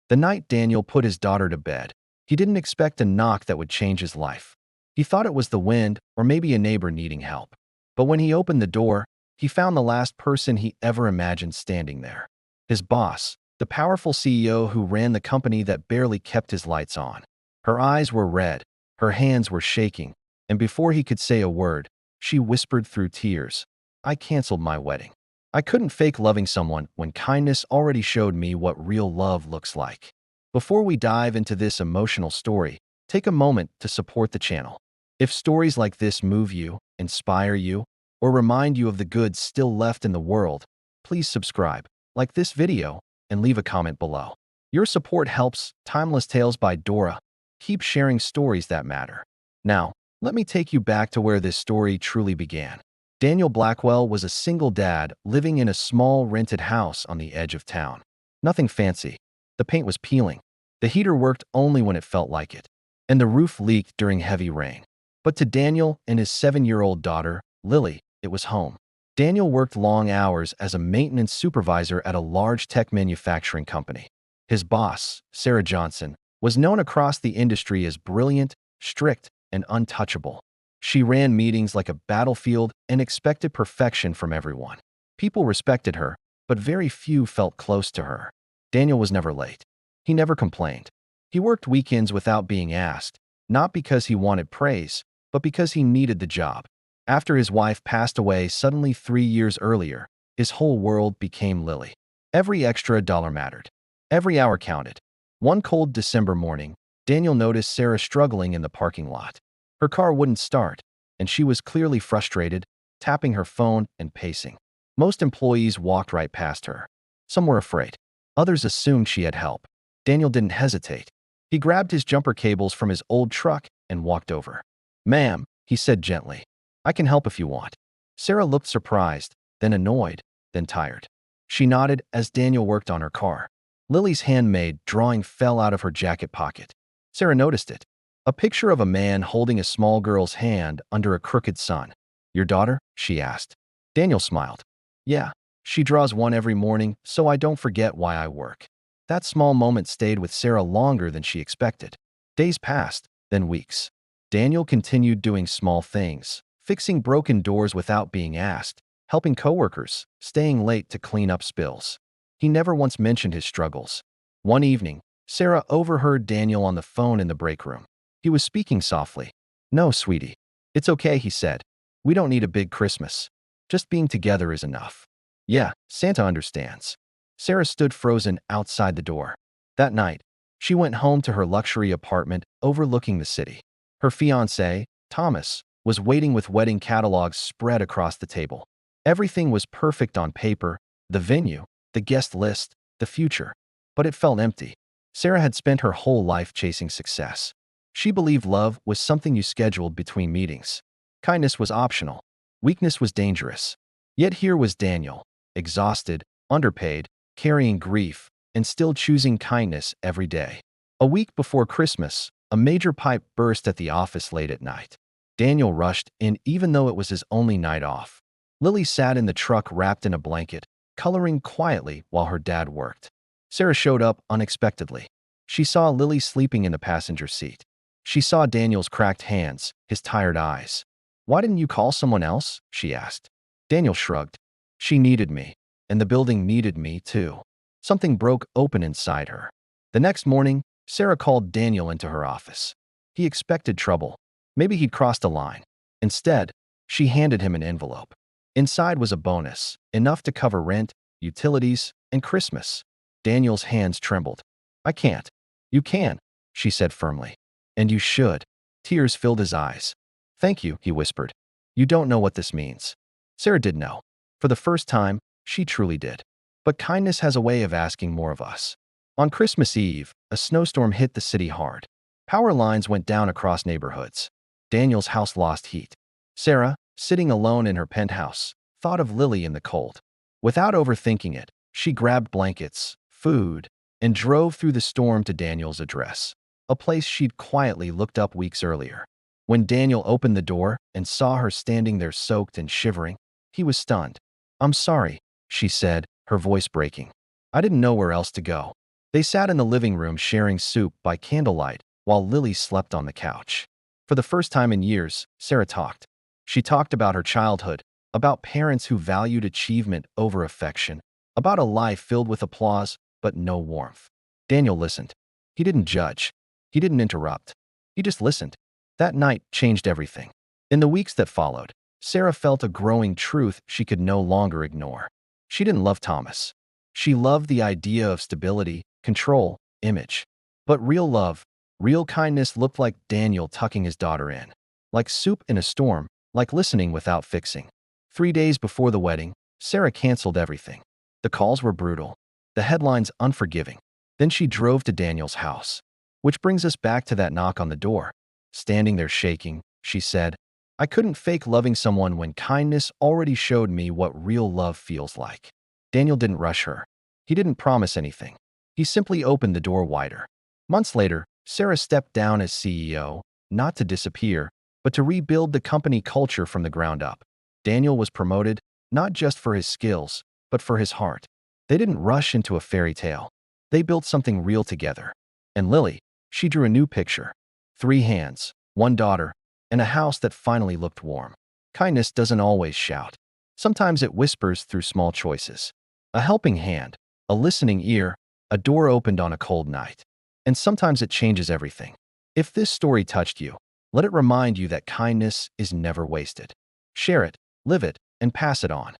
The night Daniel put his daughter to bed, he didn't expect a knock that would change his life. He thought it was the wind or maybe a neighbor needing help. But when he opened the door, he found the last person he ever imagined standing there. His boss, the powerful CEO who ran the company that barely kept his lights on. Her eyes were red, her hands were shaking, and before he could say a word, she whispered through tears, "I canceled my wedding. I couldn't fake loving someone when kindness already showed me what real love looks like." Before we dive into this emotional story, take a moment to support the channel. If stories like this move you, inspire you, or remind you of the good still left in the world, please subscribe, like this video, and leave a comment below. Your support helps. Timeless Tales by Dora. Keep sharing stories that matter. Now, let me take you back to where this story truly began. Daniel Blackwell was a single dad living in a small rented house on the edge of town. Nothing fancy. The paint was peeling. The heater worked only when it felt like it. And the roof leaked during heavy rain. But to Daniel and his 7-year-old daughter, Lily, it was home. Daniel worked long hours as a maintenance supervisor at a large tech manufacturing company. His boss, Sarah Johnson, was known across the industry as brilliant, strict, and untouchable. She ran meetings like a battlefield and expected perfection from everyone. People respected her, but very few felt close to her. Daniel was never late. He never complained. He worked weekends without being asked, not because he wanted praise, but because he needed the job. After his wife passed away suddenly 3 years earlier, his whole world became Lily. Every extra dollar mattered. Every hour counted. One cold December morning, Daniel noticed Sarah struggling in the parking lot. Her car wouldn't start, and she was clearly frustrated, tapping her phone and pacing. Most employees walked right past her. Some were afraid. Others assumed she had help. Daniel didn't hesitate. He grabbed his jumper cables from his old truck and walked over. "Ma'am," he said gently, "I can help if you want." Sarah looked surprised, then annoyed, then tired. She nodded as Daniel worked on her car. Lily's handmade drawing fell out of her jacket pocket. Sarah noticed it. A picture of a man holding a small girl's hand under a crooked sun. "Your daughter?" she asked. Daniel smiled. "Yeah, she draws one every morning, so I don't forget why I work." That small moment stayed with Sarah longer than she expected. Days passed, then weeks. Daniel continued doing small things, fixing broken doors without being asked, helping coworkers, staying late to clean up spills. He never once mentioned his struggles. One evening, Sarah overheard Daniel on the phone in the break room. He was speaking softly. "No, sweetie. It's okay," he said. "We don't need a big Christmas. Just being together is enough." "Yeah, Santa understands." Sarah stood frozen outside the door. That night, she went home to her luxury apartment overlooking the city. Her fiancé, Thomas, was waiting with wedding catalogs spread across the table. Everything was perfect on paper: the venue, the guest list, the future. But it felt empty. Sarah had spent her whole life chasing success. She believed love was something you scheduled between meetings. Kindness was optional. Weakness was dangerous. Yet here was Daniel, exhausted, underpaid, carrying grief, and still choosing kindness every day. A week before Christmas, a major pipe burst at the office late at night. Daniel rushed in even though it was his only night off. Lily sat in the truck wrapped in a blanket, coloring quietly while her dad worked. Sarah showed up unexpectedly. She saw Lily sleeping in the passenger seat. She saw Daniel's cracked hands, his tired eyes. "Why didn't you call someone else?" she asked. Daniel shrugged. "She needed me, and the building needed me too." Something broke open inside her. The next morning, Sarah called Daniel into her office. He expected trouble. Maybe he'd crossed a line. Instead, she handed him an envelope. Inside was a bonus, enough to cover rent, utilities, and Christmas. Daniel's hands trembled. "I can't." "You can," she said firmly. "And you should." Tears filled his eyes. "Thank you," he whispered. "You don't know what this means." Sarah did know. For the first time, she truly did. But kindness has a way of asking more of us. On Christmas Eve, a snowstorm hit the city hard. Power lines went down across neighborhoods. Daniel's house lost heat. Sarah, sitting alone in her penthouse, thought of Lily in the cold. Without overthinking it, she grabbed blankets, food, and drove through the storm to Daniel's address, a place she'd quietly looked up weeks earlier. When Daniel opened the door and saw her standing there soaked and shivering, he was stunned. "I'm sorry," she said, her voice breaking. "I didn't know where else to go." They sat in the living room sharing soup by candlelight while Lily slept on the couch. For the first time in years, Sarah talked. She talked about her childhood, about parents who valued achievement over affection, about a life filled with applause but no warmth. Daniel listened. He didn't judge. He didn't interrupt. He just listened. That night changed everything. In the weeks that followed, Sarah felt a growing truth she could no longer ignore. She didn't love Thomas. She loved the idea of stability, control, image. But real love, real kindness looked like Daniel tucking his daughter in. Like soup in a storm, like listening without fixing. 3 days before the wedding, Sarah canceled everything. The calls were brutal. The headlines unforgiving. Then she drove to Daniel's house. Which brings us back to that knock on the door. Standing there shaking, she said, "I couldn't fake loving someone when kindness already showed me what real love feels like." Daniel didn't rush her. He didn't promise anything. He simply opened the door wider. Months later, Sarah stepped down as CEO, not to disappear, but to rebuild the company culture from the ground up. Daniel was promoted, not just for his skills, but for his heart. They didn't rush into a fairy tale. They built something real together. And Lily, she drew a new picture. 3 hands, 1 daughter, and a house that finally looked warm. Kindness doesn't always shout. Sometimes it whispers through small choices. A helping hand, a listening ear, a door opened on a cold night. And sometimes it changes everything. If this story touched you, let it remind you that kindness is never wasted. Share it, live it, and pass it on.